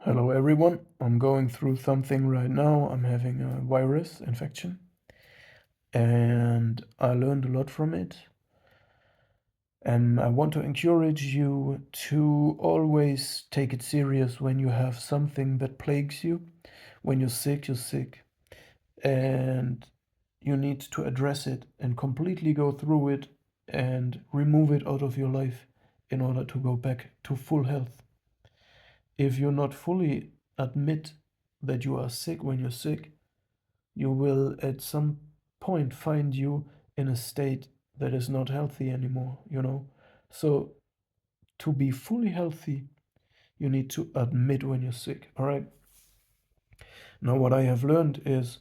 Hello everyone, I'm going through something right now. I'm having a virus infection and I learned a lot from it. And I want to encourage you to always take it serious when you have something that plagues you. When you're sick, you're sick. And you need to address it and completely go through it and remove it out of your life in order to go back to full health. If you're not fully admit that you are sick when you're sick, you will at some point find you in a state that is not healthy anymore. So to be fully healthy, you need to admit when you're sick, all right? Now, what I have learned is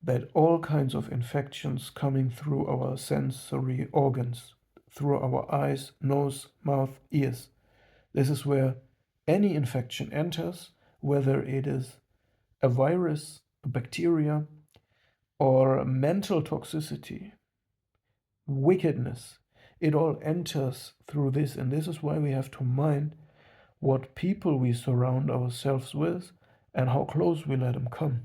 that all kinds of infections coming through our sensory organs, through our eyes, nose, mouth, ears, this is where any infection enters, whether it is a virus, a bacteria, or mental toxicity, wickedness. It all enters through this, and this is why we have to mind what people we surround ourselves with and how close we let them come.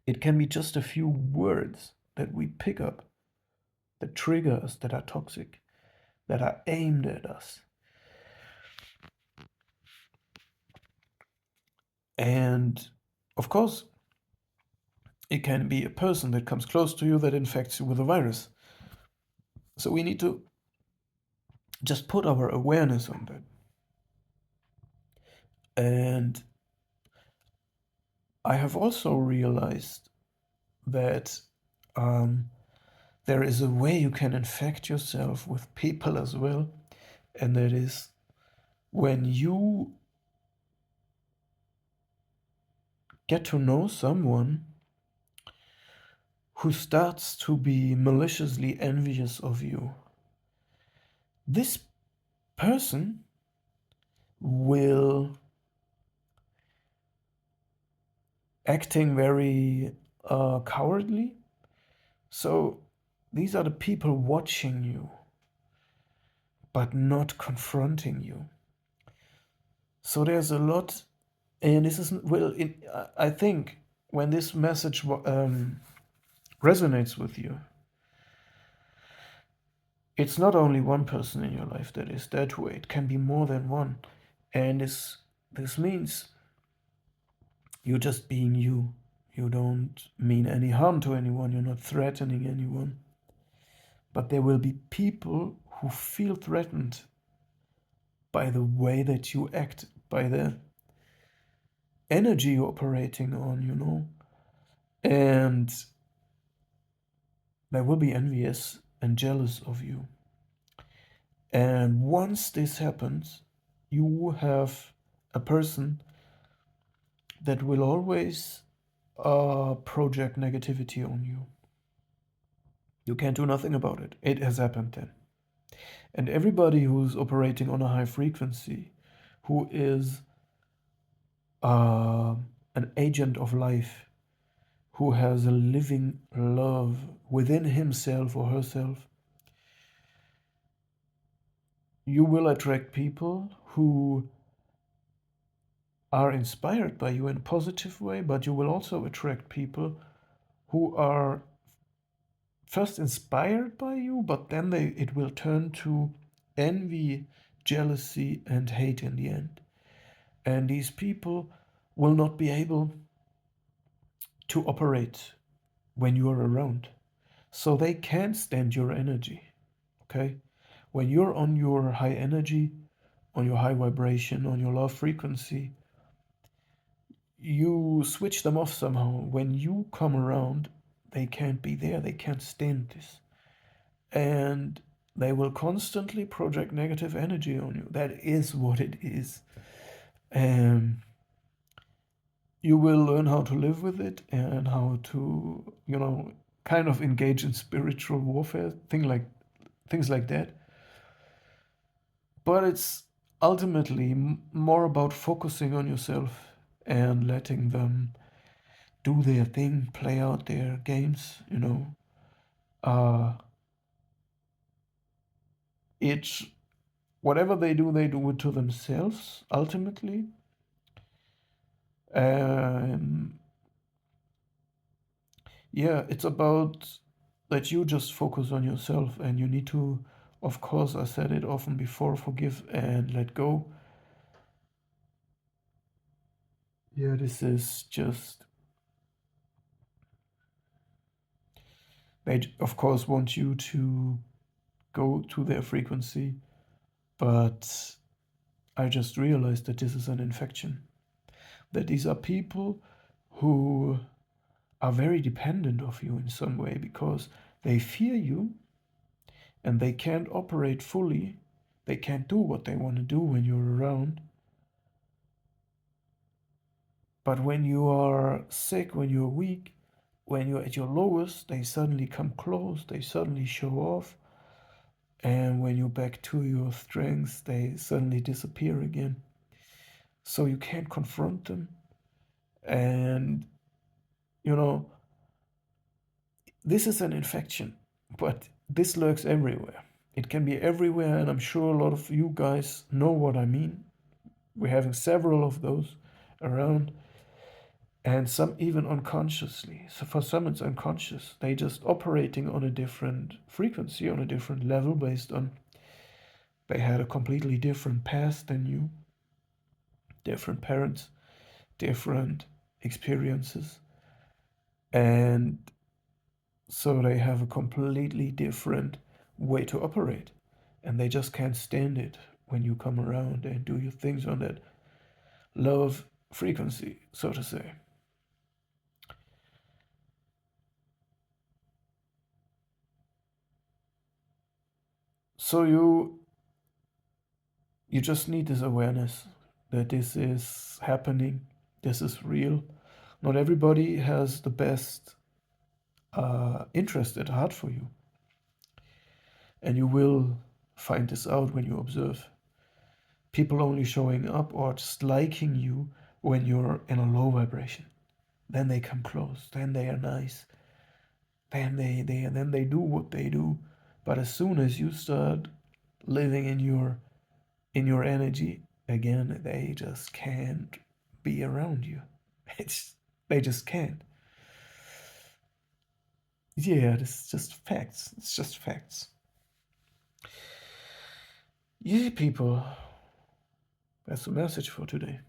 It can be just a few words that we pick up that trigger us, that are toxic, that are aimed at us. And of course, it can be a person that comes close to you that infects you with a virus. So we need to just put our awareness on that. And I have also realized that there is a way you can infect yourself with people as well, and that is when you get to know someone who starts to be maliciously envious of you. This person will acting very cowardly. So these are the people watching you, but not confronting you. So there's a lot, and this is I think when this message resonates with you, it's not only one person in your life that is that way. It can be more than one, and this means you're just being you. You don't mean any harm to anyone. You're not threatening anyone. But there will be people who feel threatened by the way that you act, by the energy you're operating on. And they will be envious and jealous of you. And once this happens, you have a person that will always project negativity on you. You can't do nothing about it. It has happened then. And everybody who's operating on a high frequency, who is an agent of life, who has a living love within himself or herself, you will attract people who are inspired by you in a positive way, but you will also attract people who are first inspired by you, but then it will turn to envy, jealousy, and hate in the end. And these people will not be able to operate when you are around. So they can't stand your energy. Okay? When you're on your high energy, on your high vibration, on your low frequency, you switch them off somehow. When you come around, they can't be there. They can't stand this. And they will constantly project negative energy on you. That is what it is. You will learn how to live with it and how to, kind of engage in spiritual warfare, things like that. But it's ultimately more about focusing on yourself and letting them do their thing, play out their games. Uh, it's whatever they do it to themselves ultimately. Um, yeah, it's about that you just focus on yourself and you need to, of course, I said it often before, forgive and let go. Yeah, this is just, they of course want you to go to their frequency, but I just realized that this is an infection. That these are people who are very dependent of you in some way because they fear you and they can't operate fully. They can't do what they want to do when you're around. But when you are sick, when you're weak, when you're at your lowest, they suddenly come close, they suddenly show off. And when you're back to your strengths, they suddenly disappear again. So you can't confront them. And, you know, this is an infection, but this lurks everywhere. It can be everywhere, and I'm sure a lot of you guys know what I mean. We're having several of those around, and some even unconsciously. So for some, it's unconscious. They just operating on a different frequency, on a different level, based on they had a completely different past than you, different parents, different experiences, and so they have a completely different way to operate. And they just can't stand it when you come around and do your things on that love frequency, so to say. So you just need this awareness that this is happening, this is real. Not everybody has the best interest at heart for you, and you will find this out when you observe people only showing up or just liking you when you're in a low vibration. Then they come close, then they are nice, then they do what they do. But as soon as you start living in your energy again, they just can't be around you. It's they just can't. Yeah, this is just facts. It's just facts. Yeah, people, that's the message for today.